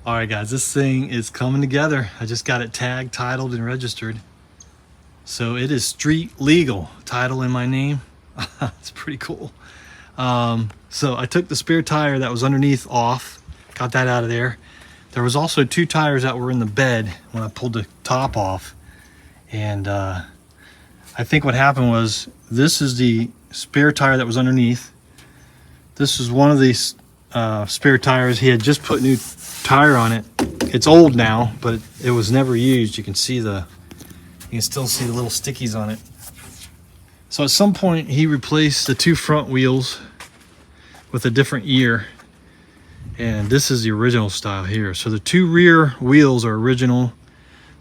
All right, guys, this thing is coming together. I just got it tagged, titled, and registered. So it is street legal, title in my name. It's pretty cool. So I took the spare tire that was underneath off, got that out of there. There was also 2 tires that were in the bed when I pulled the top off. And I think what happened was, this is the spare tire that was underneath. This is one of these spare tires. He had just put new tire on it. It's old now, but it was never used. You can still see the little stickies on it. So at some point he replaced the 2 front wheels with a different ear, and this is the original style here. So the 2 rear wheels are original,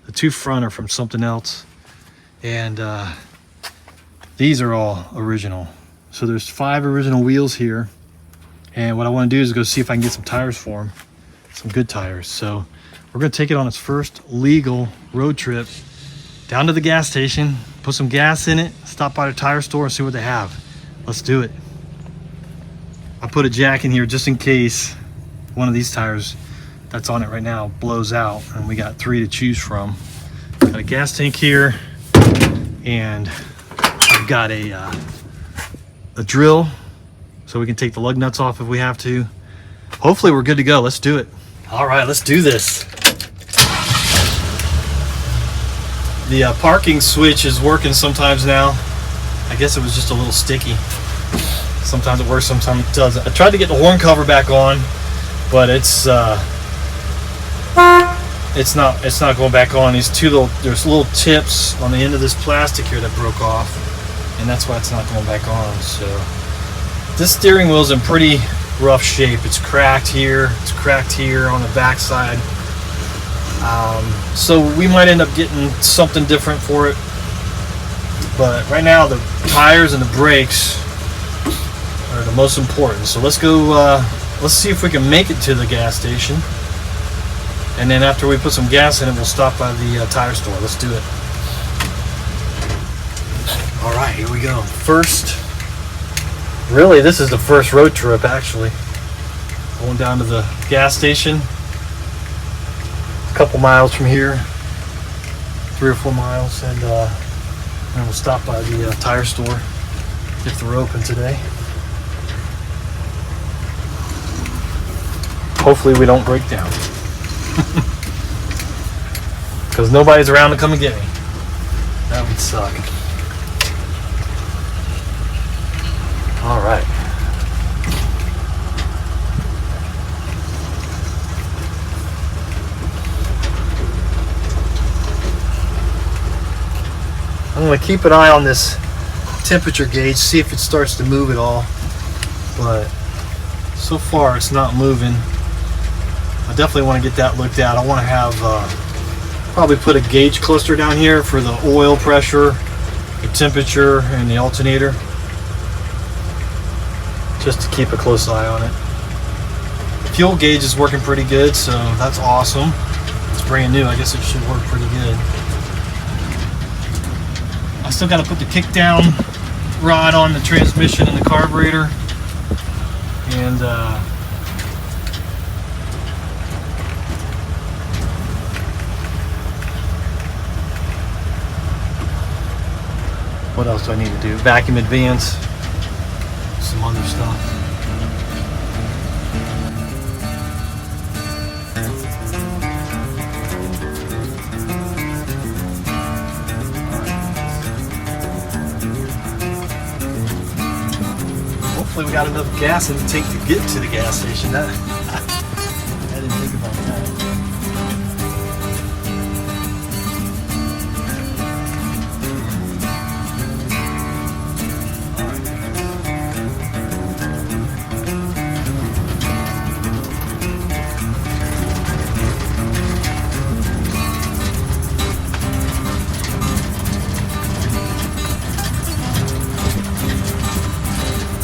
the 2 front are from something else, and these are all original. So there's 5 original wheels here, and what I want to do is go see if I can get some tires for them, some good tires. So we're going to take it on its first legal road trip down to the gas station, put some gas in it, stop by the tire store and see what they have. Let's do it. I put a jack in here just in case one of these tires that's on it right now blows out, and we got 3 to choose from. Got a gas tank here, and I've got a drill so we can take the lug nuts off if we have to. Hopefully we're good to go. Let's do it. All right, let's do this. The parking switch is working sometimes now. I guess it was just a little sticky. Sometimes it works, sometimes it doesn't. I tried to get the horn cover back on, but it's not going back on. There's little tips on the end of this plastic here that broke off, and that's why it's not going back on. So this steering wheel's in pretty rough shape. It's cracked here, it's cracked here on the back side. So we might end up getting something different for it, but right now the tires and the brakes are the most important. So let's go, let's see if we can make it to the gas station, and then after we put some gas in it, we'll stop by the tire store. Let's do it. All right, here we go. Really, this is the first road trip actually. Going down to the gas station. A couple miles from here, 3 or 4 miles, and then we'll stop by the tire store if they're open today. Hopefully we don't break down, because nobody's around to come and get me. That would suck. All right. I'm going to keep an eye on this temperature gauge, see if it starts to move at all, but so far it's not moving. I definitely want to get that looked at. I want to have probably put a gauge cluster down here for the oil pressure, the temperature, and the alternator, just to keep a close eye on it. The fuel gauge is working pretty good, so that's awesome. It's brand new. I guess it should work pretty good. I still got to put the kick down rod on the transmission and the carburetor, and what else do I need to do? Vacuum advance, some other stuff. Hopefully we got enough gas in the tank to get to the gas station. I didn't think about that.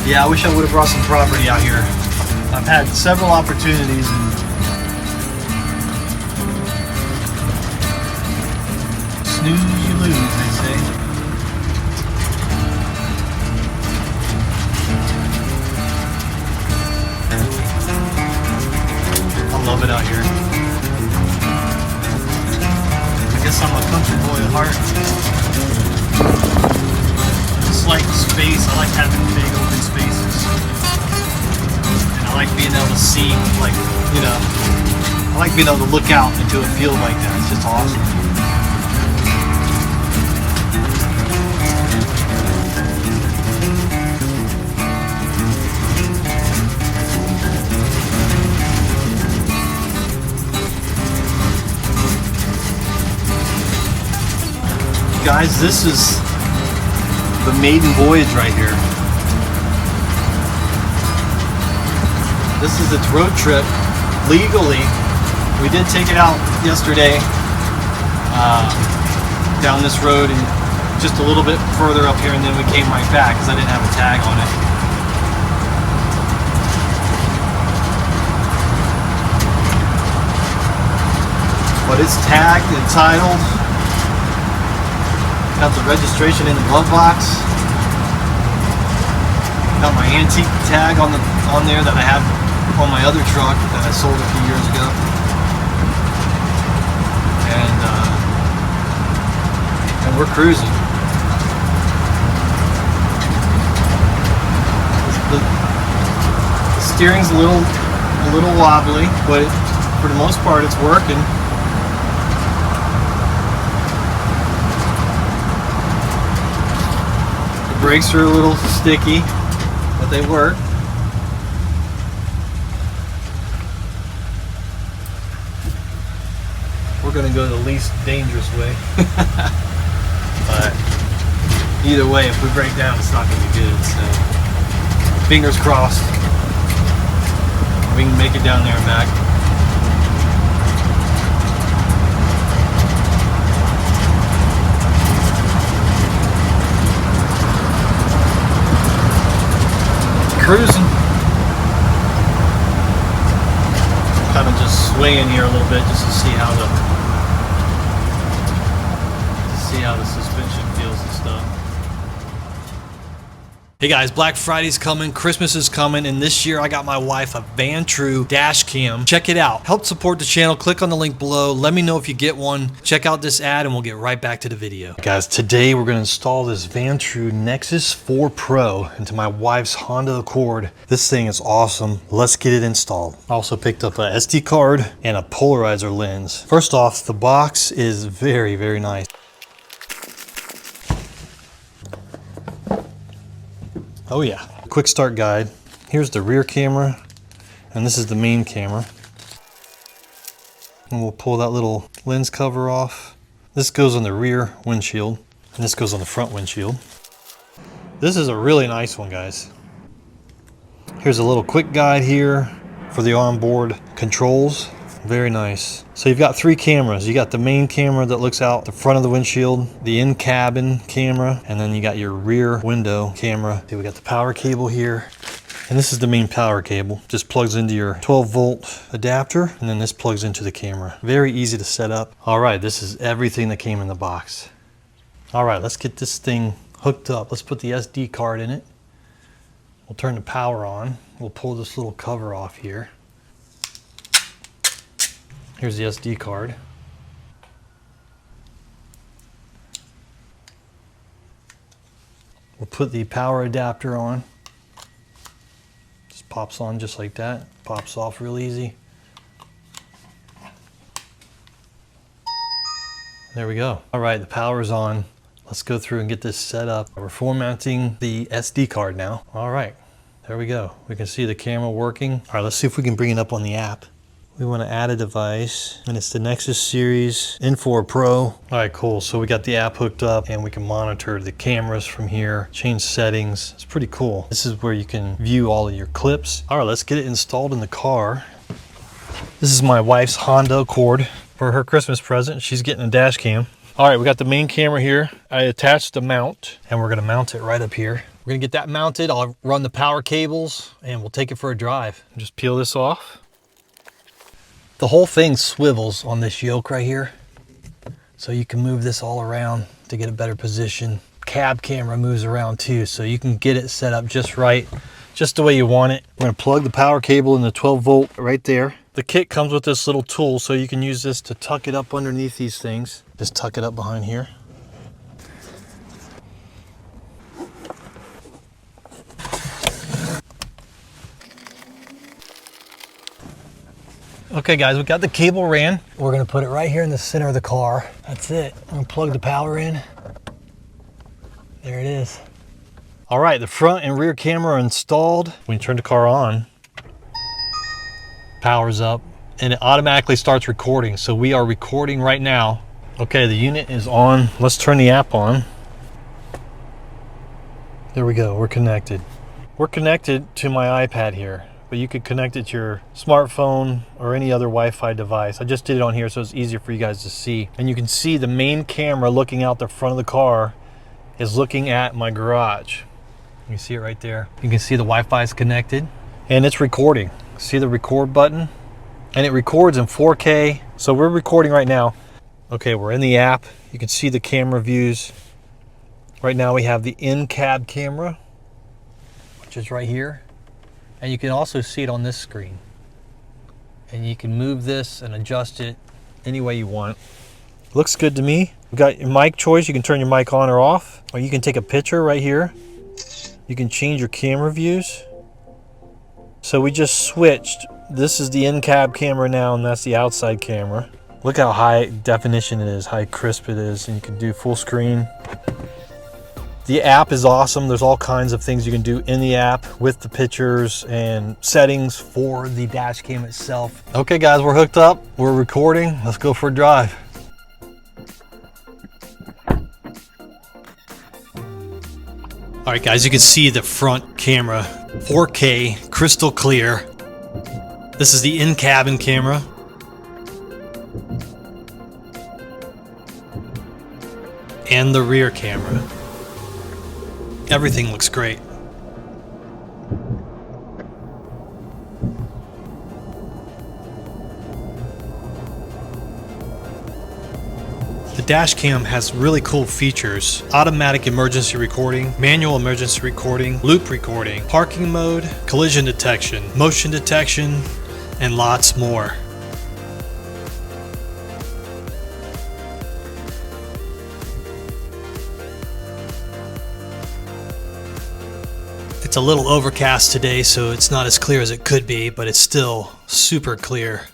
Yeah, I wish I would have brought some property out here. I've had several opportunities, and snooze you lose, they say. I love it out here. boy at heart. I just like space. I like having big open spaces. And I like being able to see, like, you know, I like being able to look out into a field like that. It's just awesome. Guys, this is the maiden voyage right here. This is its road trip legally. We did take it out yesterday down this road and just a little bit further up here, and then we came right back because I didn't have a tag on it. But it's tagged and titled. Got the registration in the glove box. Got my antique tag on there that I have on my other truck that I sold a few years ago. And we're cruising. The steering's a little wobbly, but for the most part it's working. Brakes are a little sticky, but they work. We're going to go the least dangerous way. But either way, if we break down, it's not going to be good. So fingers crossed we can make it down there and back. Cruising. Kind of just swaying here a little bit just to see how the suspension feels and stuff. Hey guys, Black Friday's coming, Christmas is coming, and this year I got my wife a Vantrue dash cam. Check it out. Help support the channel. Click on the link below. Let me know if you get one. Check out this ad and we'll get right back to the video. Guys, today we're going to install this Vantrue Nexus 4 Pro into my wife's Honda Accord. This thing is awesome. Let's get it installed. I also picked up a SD card and a polarizer lens. First off, the box is very, very nice. Oh yeah, quick start guide. Here's the rear camera, and this is the main camera. And we'll pull that little lens cover off. This goes on the rear windshield, and this goes on the front windshield. This is a really nice one, guys. Here's a little quick guide here for the onboard controls. Very nice. So you've got three cameras. You got the main camera that looks out the front of the windshield, the in-cabin camera, and then you got your rear window camera. Okay, we got the power cable here. And this is the main power cable. Just plugs into your 12-volt adapter, and then this plugs into the camera. Very easy to set up. All right, this is everything that came in the box. All right, let's get this thing hooked up. Let's put the SD card in it. We'll turn the power on. We'll pull this little cover off here. Here's the SD card. We'll put the power adapter on. Just pops on just like that. Pops off real easy. There we go. All right, the power's on. Let's go through and get this set up. We're formatting the SD card now. All right, there we go. We can see the camera working. All right, let's see if we can bring it up on the app. We want to add a device, and it's the Nexus Series N4 Pro. All right, cool. So we got the app hooked up, and we can monitor the cameras from here, change settings. It's pretty cool. This is where you can view all of your clips. All right, let's get it installed in the car. This is my wife's Honda Accord for her Christmas present. She's getting a dash cam. All right, we got the main camera here. I attached the mount, and we're gonna mount it right up here. We're gonna get that mounted. I'll run the power cables, and we'll take it for a drive. Just peel this off. The whole thing swivels on this yoke right here, so you can move this all around to get a better position. Cab camera moves around too, so you can get it set up just right, just the way you want it. We're gonna plug the power cable in the 12-volt right there. The kit comes with this little tool, so you can use this to tuck it up underneath these things. Just tuck it up behind here. Okay guys, we got the cable ran. We're gonna put it right here in the center of the car. That's it. I'm gonna plug the power in. There it is. All right, the front and rear camera are installed. When you turn the car on, power's up, and it automatically starts recording. So we are recording right now. Okay, the unit is on. Let's turn the app on. There we go, we're connected. We're connected to my iPad here, but you could connect it to your smartphone or any other Wi-Fi device. I just did it on here so it's easier for you guys to see. And you can see the main camera looking out the front of the car is looking at my garage. You see it right there. You can see the Wi-Fi is connected and it's recording. See the record button? And it records in 4K. So we're recording right now. Okay, we're in the app. You can see the camera views. Right now we have the in-cab camera, which is right here. And you can also see it on this screen. And you can move this and adjust it any way you want. Looks good to me. We got your mic choice. You can turn your mic on or off, or you can take a picture right here. You can change your camera views. So we just switched. This is the in-cab camera now, and that's the outside camera. Look how high definition it is, how crisp it is, and you can do full screen. The app is awesome. There's all kinds of things you can do in the app with the pictures and settings for the dash cam itself. Okay guys, we're hooked up. We're recording. Let's go for a drive. All right guys, you can see the front camera, 4K, crystal clear. This is the in-cabin camera. And the rear camera. Everything looks great. The dash cam has really cool features: automatic emergency recording, manual emergency recording, loop recording, parking mode, collision detection, motion detection, and lots more. It's a little overcast today, so it's not as clear as it could be, but it's still super clear.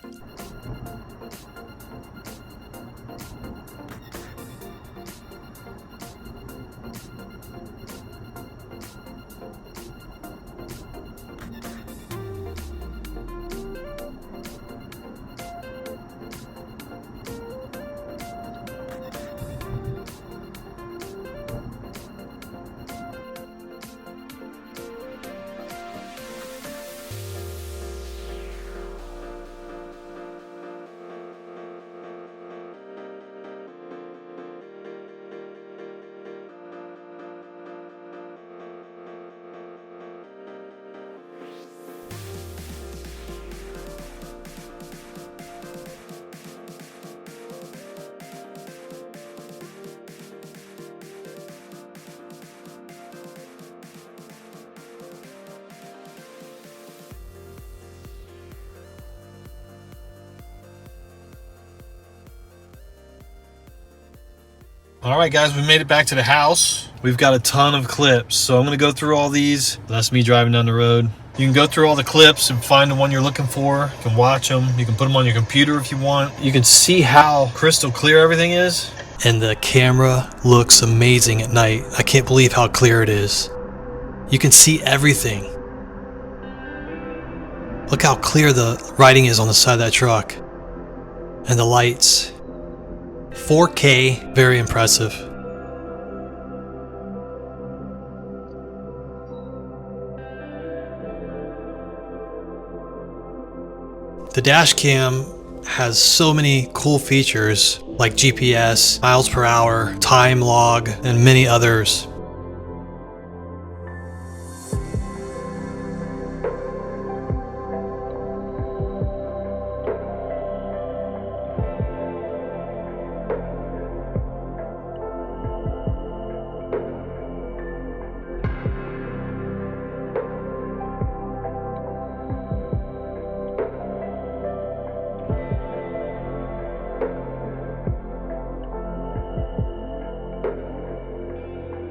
All right guys, we made it back to the house. We've got a ton of clips, so I'm gonna go through all these. That's me driving down the road. You can go through all the clips and find the one you're looking for. You can watch them. You can put them on your computer if you want. You can see how crystal clear everything is. And the camera looks amazing at night. I can't believe how clear it is. You can see everything. Look how clear the writing is on the side of that truck. And the lights. 4K, very impressive. The dash cam has so many cool features like GPS, miles per hour, time log, and many others.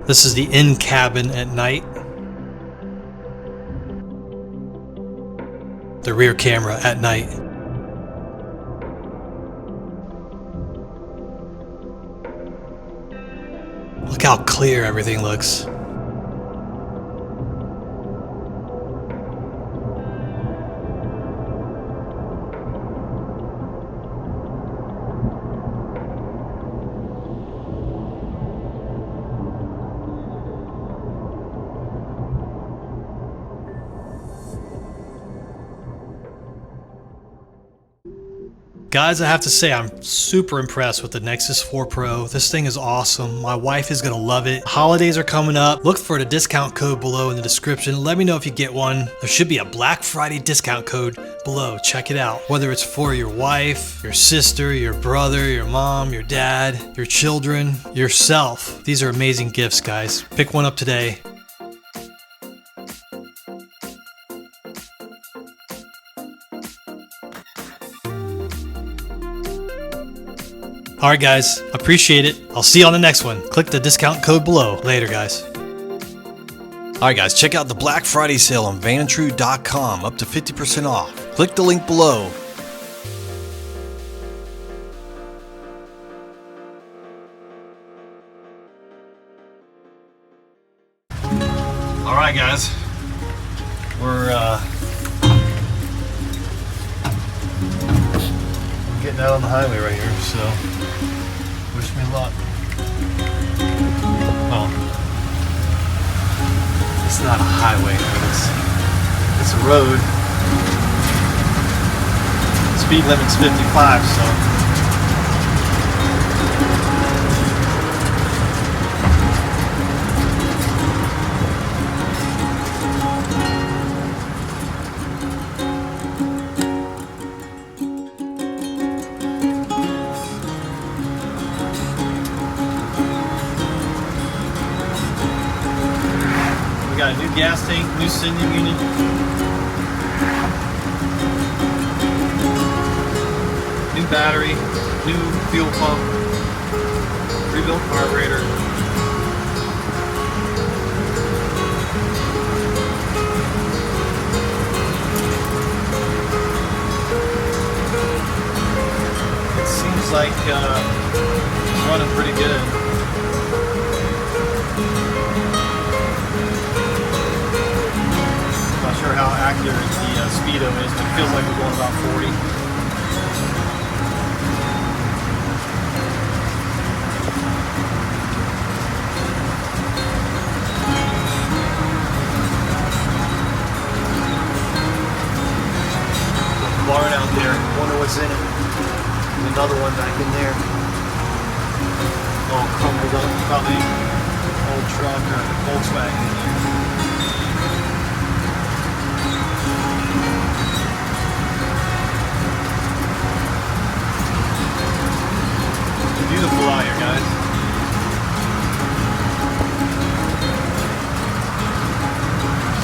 This is the in cabin at night. The rear camera at night. Look how clear everything looks. Guys, I have to say I'm super impressed with the Nexus 4 Pro. This thing is awesome. My wife is gonna love it. Holidays are coming up. Look for the discount code below in the description. Let me know if you get one. There should be a Black Friday discount code below. Check it out. Whether it's for your wife, your sister, your brother, your mom, your dad, your children, yourself. These are amazing gifts, guys. Pick one up today. Alright guys, appreciate it. I'll see you on the next one. Click the discount code below. Later guys. Alright guys, check out the Black Friday sale on Vantrue.com, up to 50% off. Click the link below. Alright guys, we're getting out on the highway right here, so wish me luck. Well, it's not a highway, it's a road. Speed limit's 55, so got a new gas tank, new sending unit. New battery, new fuel pump, rebuilt carburetor. It seems like it's running pretty good. Not sure how accurate the speedo is, but it feels like we're going about 40. Barn out there, wonder what's in it. There's another one back in there. All crumbled up, probably old truck or Volkswagen in there. Beautiful out here, guys.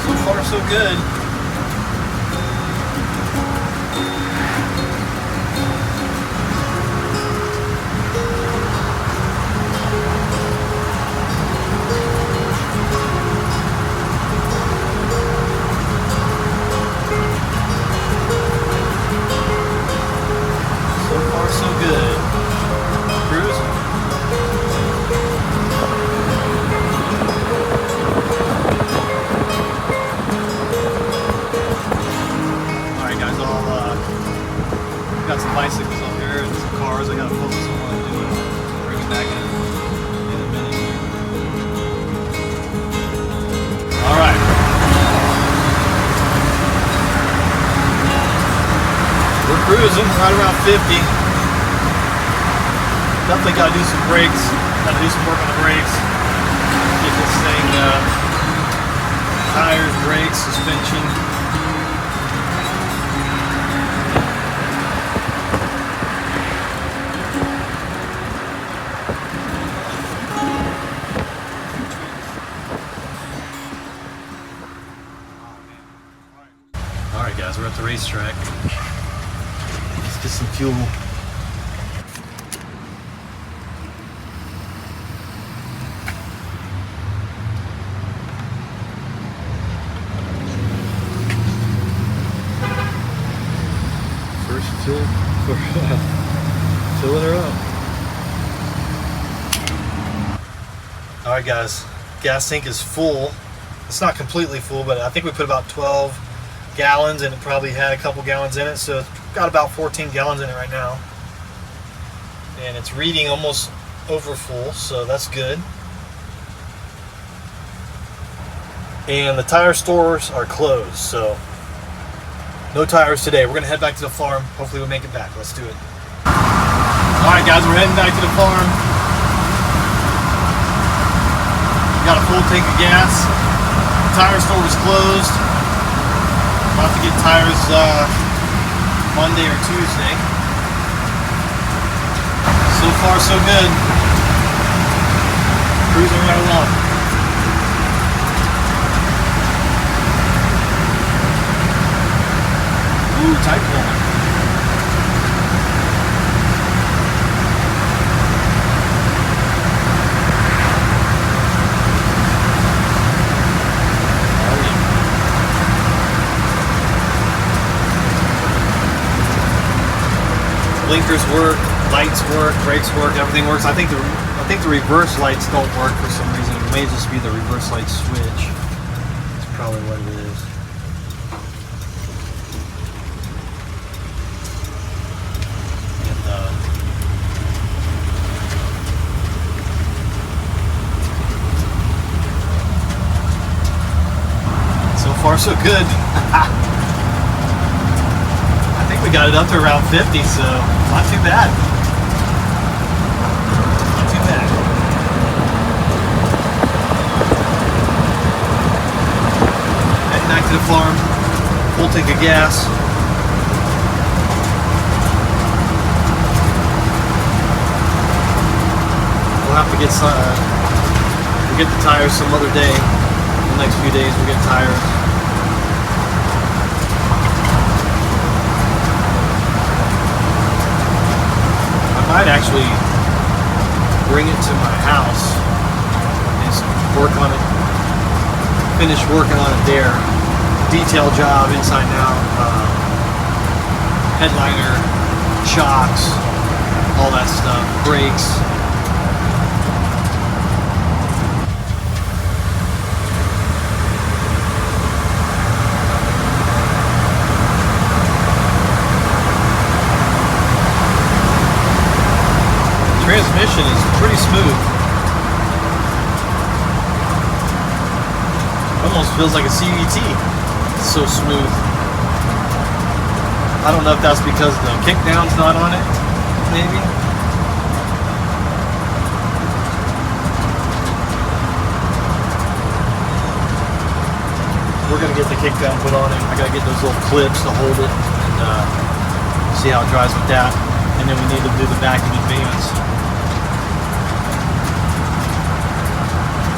So far, so good. So far, so good. Cruising. Alright guys, got some bicycles up here and some cars I gotta focus on what I'm doing. Bring it back in a minute. Alright. We're cruising right around 50. Definitely got to do some brakes, got to do some work on the brakes, get this thing, tires, brakes, suspension. Alright guys, we're at the racetrack. Let's get some fuel. fuel for filling her up. All right, guys, gas tank is full. It's not completely full, but I think we put about 12 gallons, and it probably had a couple gallons in it, so it's got about 14 gallons in it right now. And it's reading almost over full, so that's good. And the tire stores are closed, so no tires today. We're gonna head back to the farm. Hopefully we'll make it back. Let's do it. All right, guys, we're heading back to the farm. Got a full tank of gas. The tire store was closed. I'll have to get tires Monday or Tuesday. So far, so good. Cruising right along. Ooh, tight pulling. Blinkers work, lights work, brakes work, everything works. I think the reverse lights don't work for some reason. It may just be the reverse light switch. That's probably what it is. And so far so good. We got it up to around 50, so not too bad. Not too bad. Heading back to the farm. Full tank of gas. We'll have to get some. We'll get the tires some other day. The next few days we'll get tires. I might actually bring it to my house and work on it, finish working on it there. Detail job, inside and out, headliner, shocks, all that stuff, brakes. Transmission is pretty smooth. Almost feels like a CVT. It's so smooth. I don't know if that's because the kickdown's not on it, maybe. We're gonna get the kickdown put on it. I gotta get those little clips to hold it and see how it drives with that. And then we need to do the back in advance.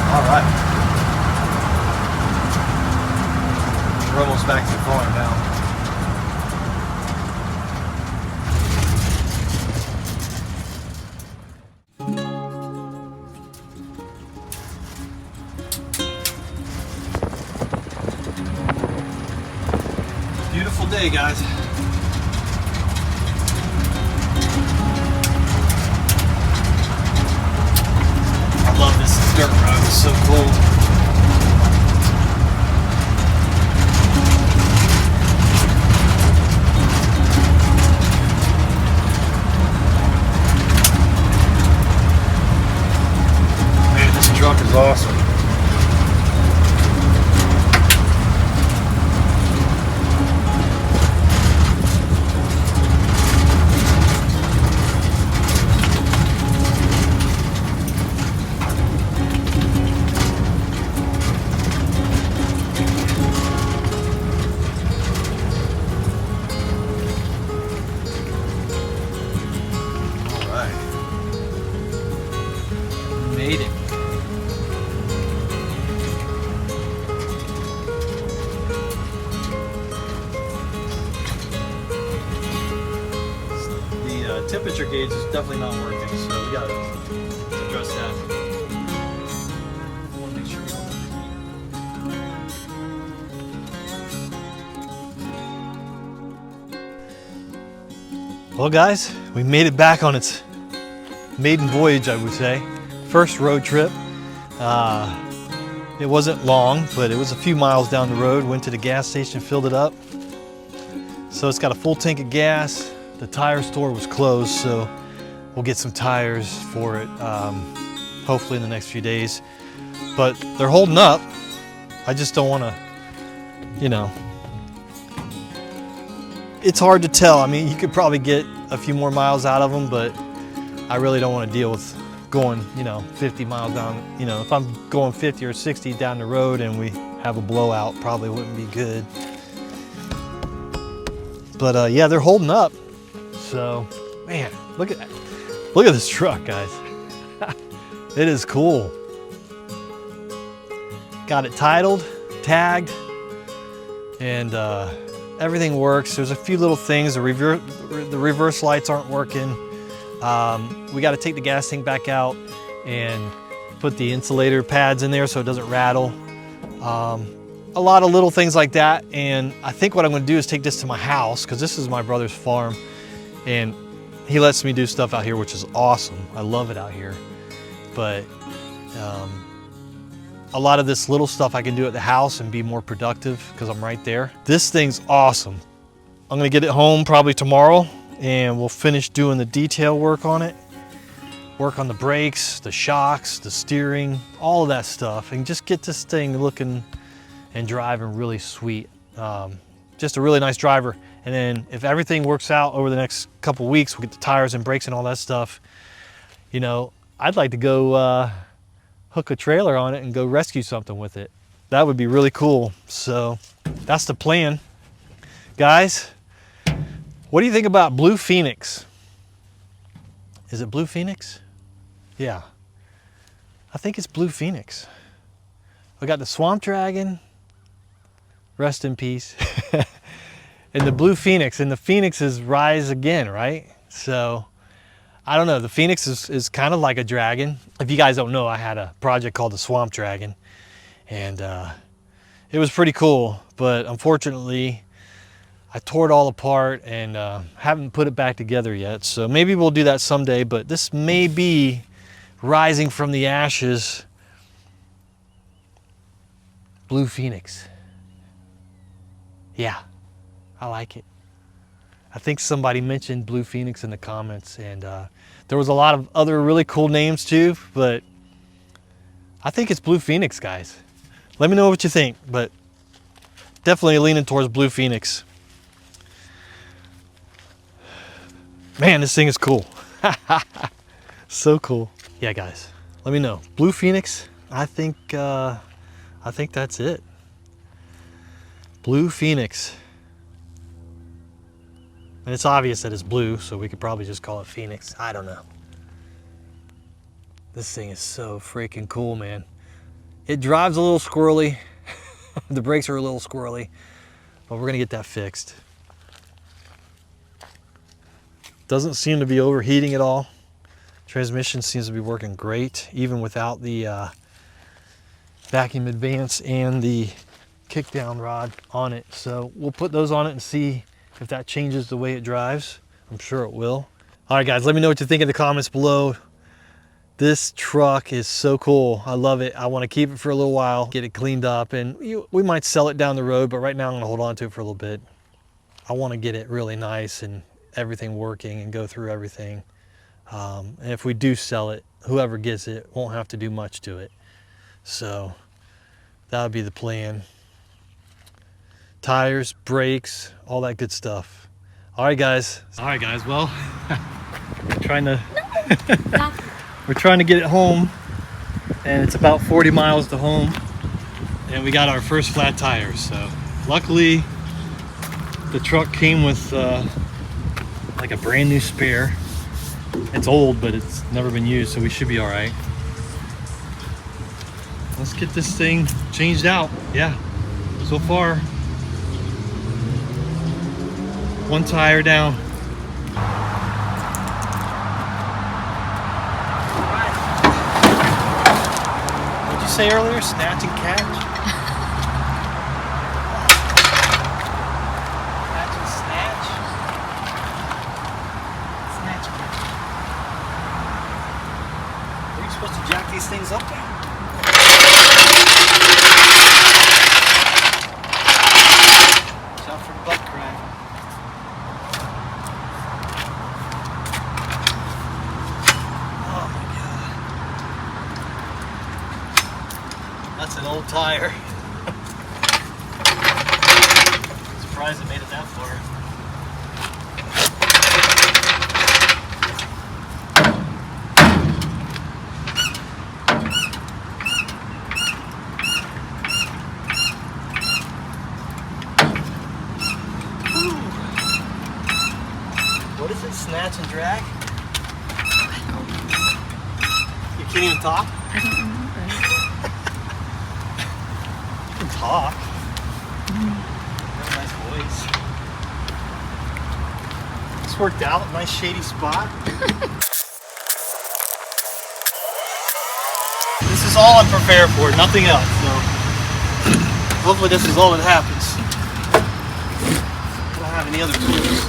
All right. We're almost back to the farm now. Beautiful day, guys. I love this dirt road. It's so cool. Man, this truck is awesome. Made it. The temperature gauge is definitely not working, so we gotta address that. I want to make sure we don't overheat. Well guys, we made it back on its maiden voyage, I would say. First road trip. It wasn't long, but it was a few miles down the road. Went to the gas station, filled it up. So it's got a full tank of gas. The tire store was closed, so we'll get some tires for it hopefully in the next few days. But they're holding up. I just don't want to, you know, it's hard to tell. I mean, you could probably get a few more miles out of them, but I really don't want to deal with going, you know, 50 miles down. You know, if I'm going 50 or 60 down the road and we have a blowout, probably wouldn't be good. But yeah, they're holding up. So, man, look at this truck, guys. It is cool. Got it titled, tagged, and everything works. There's a few little things. The reverse lights aren't working. We got to take the gas tank back out and put the insulator pads in there so it doesn't rattle. A lot of little things like that. And I think what I'm going to do is take this to my house, because this is my brother's farm, and he lets me do stuff out here, which is awesome. I love it out here. But a lot of this little stuff I can do at the house and be more productive because I'm right there. This thing's awesome. I'm gonna get it home probably tomorrow, and we'll finish doing the detail work on it. Work on the brakes, the shocks, the steering, all of that stuff, and just get this thing looking and driving really sweet. Just a really nice driver. And then if everything works out over the next couple weeks, we'll get the tires and brakes and all that stuff. You know, I'd like to go hook a trailer on it and go rescue something with it. That would be really cool. So that's the plan. Guys, what do you think about Blue Phoenix? Is it Blue Phoenix? Yeah, I think it's Blue Phoenix. We got the Swamp Dragon, rest in peace, and the Blue Phoenix, and the Phoenixes rise again, right? So I don't know, the Phoenix is kind of like a dragon. If you guys don't know, I had a project called the Swamp Dragon, and it was pretty cool, but unfortunately I tore it all apart and haven't put it back together yet. So maybe we'll do that someday, but this may be rising from the ashes. Blue Phoenix. Yeah, I like it. I think somebody mentioned Blue Phoenix in the comments, and there was a lot of other really cool names too, but I think it's Blue Phoenix, guys. Let me know what you think, but definitely leaning towards Blue Phoenix. Man, this thing is cool. So cool. Yeah, guys, let me know. Blue Phoenix, I think that's it. Blue Phoenix. And it's obvious that it's blue, so we could probably just call it Phoenix. I don't know. This thing is so freaking cool, man. It drives a little squirrely. The brakes are a little squirrely, but we're gonna get that fixed. Doesn't seem to be overheating at all. Transmission seems to be working great, even without the vacuum advance and the kickdown rod on it. So we'll put those on it and see if that changes the way it drives. I'm sure it will. All right, guys, let me know what you think in the comments below. This truck is so cool. I love it. I want to keep it for a little while, get it cleaned up, and we might sell it down the road, but right now I'm going to hold on to it for a little bit. I want to get it really nice and everything working and go through everything. And if we do sell it, whoever gets it won't have to do much to it. So that would be the plan. Tires, brakes, all that good stuff. All right, guys. Well, we're trying to get it home, and it's about 40 miles to home, and we got our first flat tires. So luckily the truck came with like a brand new spare. It's old, but it's never been used, so we should be all right. Let's get this thing changed out. Yeah, so far, one tire down. What'd you say earlier? Snatch and catch? Catch and snatch? supposed to jack these things up there. Watch out for butt crack. Oh my god. That's an old tire. Surprised it made it that far. What is it? Snatch and drag? You can't even talk? I don't remember. You can talk. You have a nice voice. This worked out. Nice shady spot. This is all I'm prepared for, nothing else. So hopefully this is all that happens. I don't have any other tools.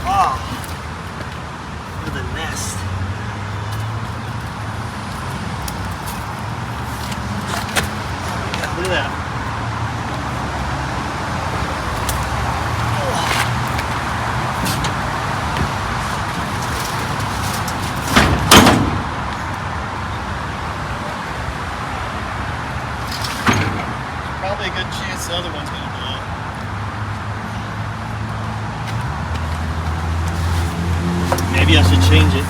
Wow. Look at the nest. Look at that. Probably a good chance the other one's gonna blow. Maybe I should change it.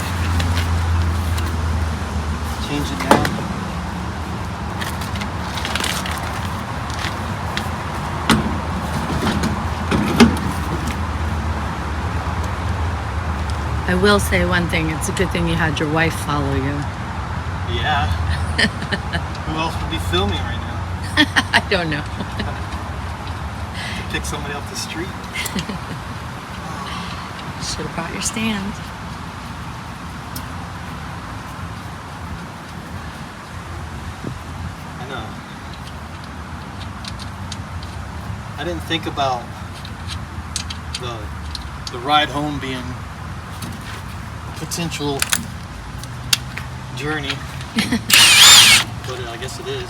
Change it now. I will say one thing. It's a good thing you had your wife follow you. Yeah. Who else would be filming right now? I don't know. To pick somebody off the street. Should have brought your stand. I know. I didn't think about the ride home being a potential journey. But I guess it is.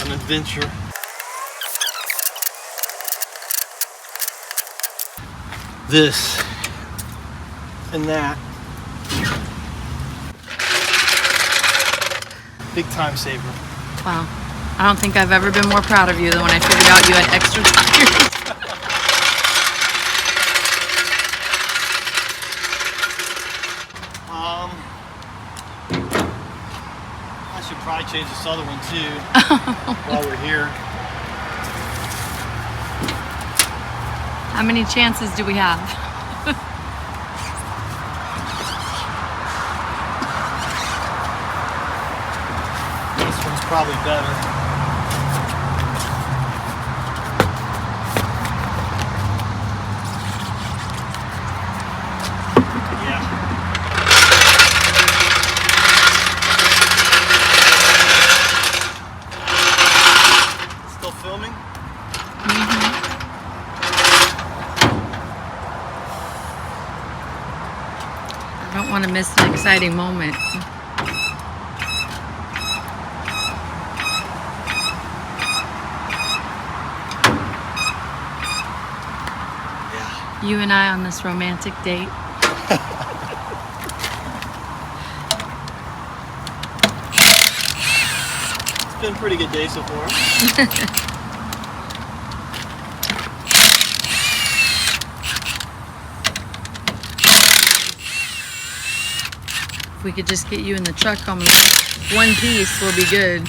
An adventure. This and that. Big time saver. Wow. I don't think I've ever been more proud of you than when I figured out you had extra tires. I should probably change this other one too while we're here. How many chances do we have? This one's probably better. Yeah. Still filming? I don't want to miss an exciting moment. Yeah. You and I on this romantic date. It's been a pretty good day so far. If we could just get you in the truck home in one piece, we'll be good.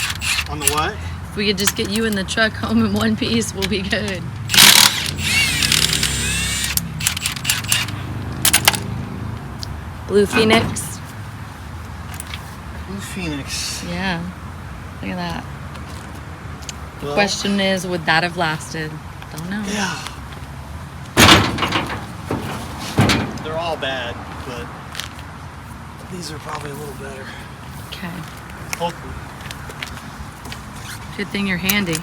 On the what? If we could just get you in the truck home in one piece, we'll be good. Blue Phoenix. Blue Phoenix. Yeah. Look at that. The Well, question is, would that have lasted? Don't know. yeah. They're all bad, but these are probably a little better. Okay. Hopefully. Good thing you're handy.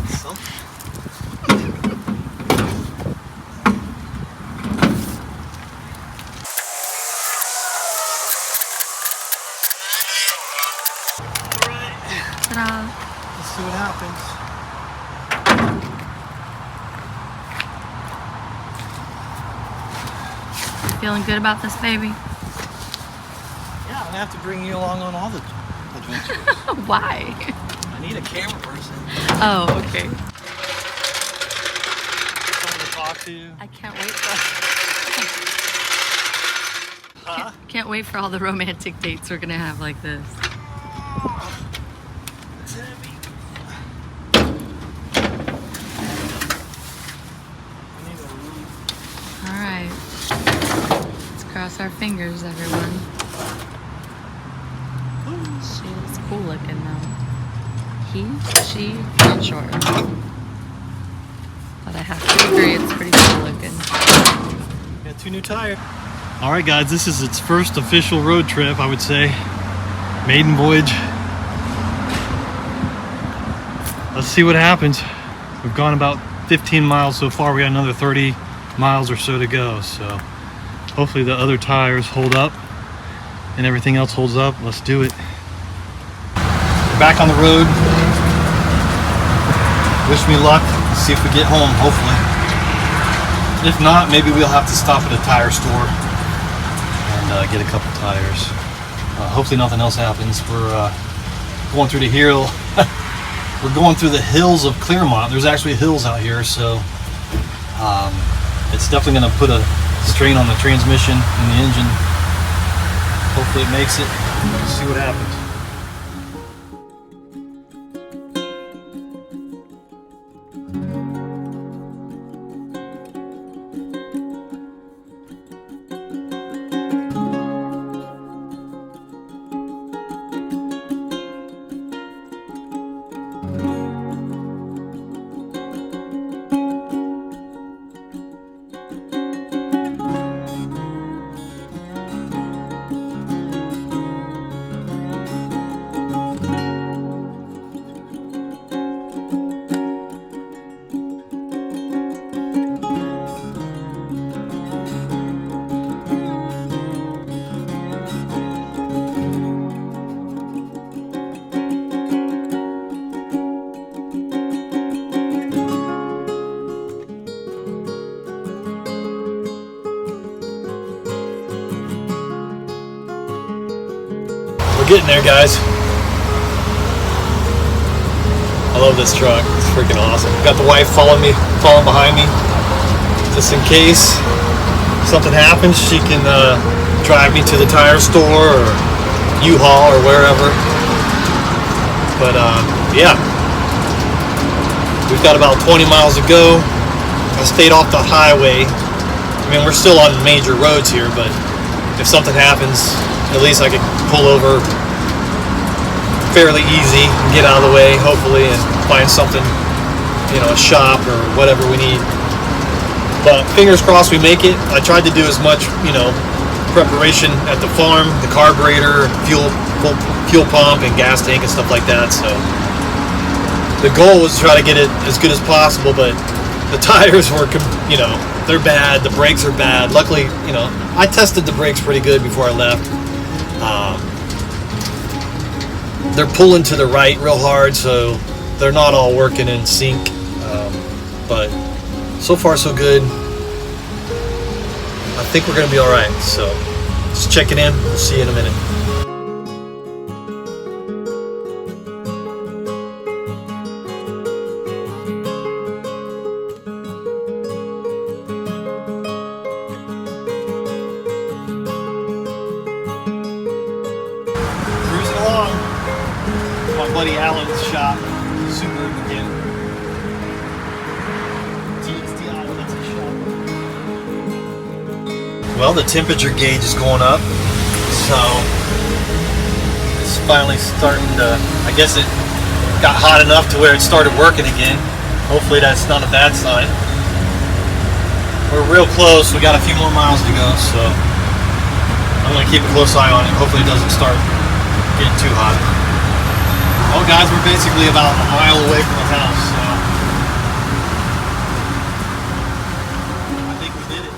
Something. feeling good about this baby? Yeah, I'm gonna have to bring you along on all the adventures. Why? I need a camera person. Oh, okay. Someone to talk to. I can't wait for Huh? can't wait for all the romantic dates we're gonna have like this. It's heavy. I need a room. All right. Let's cross our fingers, everyone. She is cool looking though. She, not sure. But I have to agree, it's pretty cool looking. Got 2 new tires. All right, guys, this is its first official road trip, I would say. Maiden voyage. Let's see what happens. We've gone about 15 miles so far. We got another 30 miles or so to go. So hopefully the other tires hold up and everything else holds up. Let's do it. Back on the road. Wish me luck. See if we get home, hopefully. If not, maybe we'll have to stop at a tire store and get a couple tires. Hopefully nothing else happens. We're going through the hill. We're going through the hills of Claremont. There's actually hills out here, so it's definitely going to put a strain on the transmission and the engine. Hopefully it makes it. Let's see what happens. Getting there, guys. I love this truck. It's freaking awesome. Got the wife following behind me, just in case something happens. She can drive me to the tire store or U-Haul or wherever. But yeah, we've got about 20 miles to go. I stayed off the highway. I mean, we're still on major roads here, but if something happens, at least I could pull over fairly easy and get out of the way, hopefully, and find something, you know, a shop or whatever we need. But fingers crossed we make it. I tried to do as much, you know, preparation at the farm, the carburetor, fuel pump and gas tank and stuff like that. So the goal was to try to get it as good as possible, but the tires were, you know, they're bad. The brakes are bad. Luckily, you know, I tested the brakes pretty good before I left. They're pulling to the right real hard, so they're not all working in sync. But so far so good. I think we're going to be all right. So just checking in. We'll see you in a minute. Cruising along. My buddy Alan's shop, super mechanic. TXTI, that's his shop. Well, the temperature gauge is going up, so it's finally starting to, I guess it got hot enough to where it started working again. Hopefully that's not a bad sign. We're real close, we got a few more miles to go, so I'm going to keep a close eye on it. Hopefully it doesn't start getting too hot. Well, guys, we're basically about a mile away from the house, so I think we did it.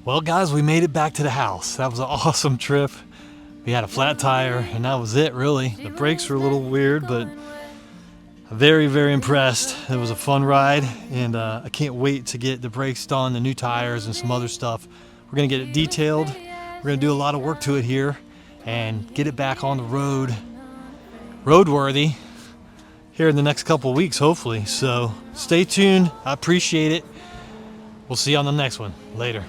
Well, guys, we made it back to the house. That was an awesome trip. We had a flat tire, and that was it, really. The brakes were a little weird, but very, very impressed. It was a fun ride, and I can't wait to get the brakes done, the new tires, and some other stuff. We're gonna get it detailed. We're gonna do a lot of work to it here and get it back on the road, roadworthy, here in the next couple of weeks, hopefully. So stay tuned. I appreciate it. We'll see you on the next one. Later.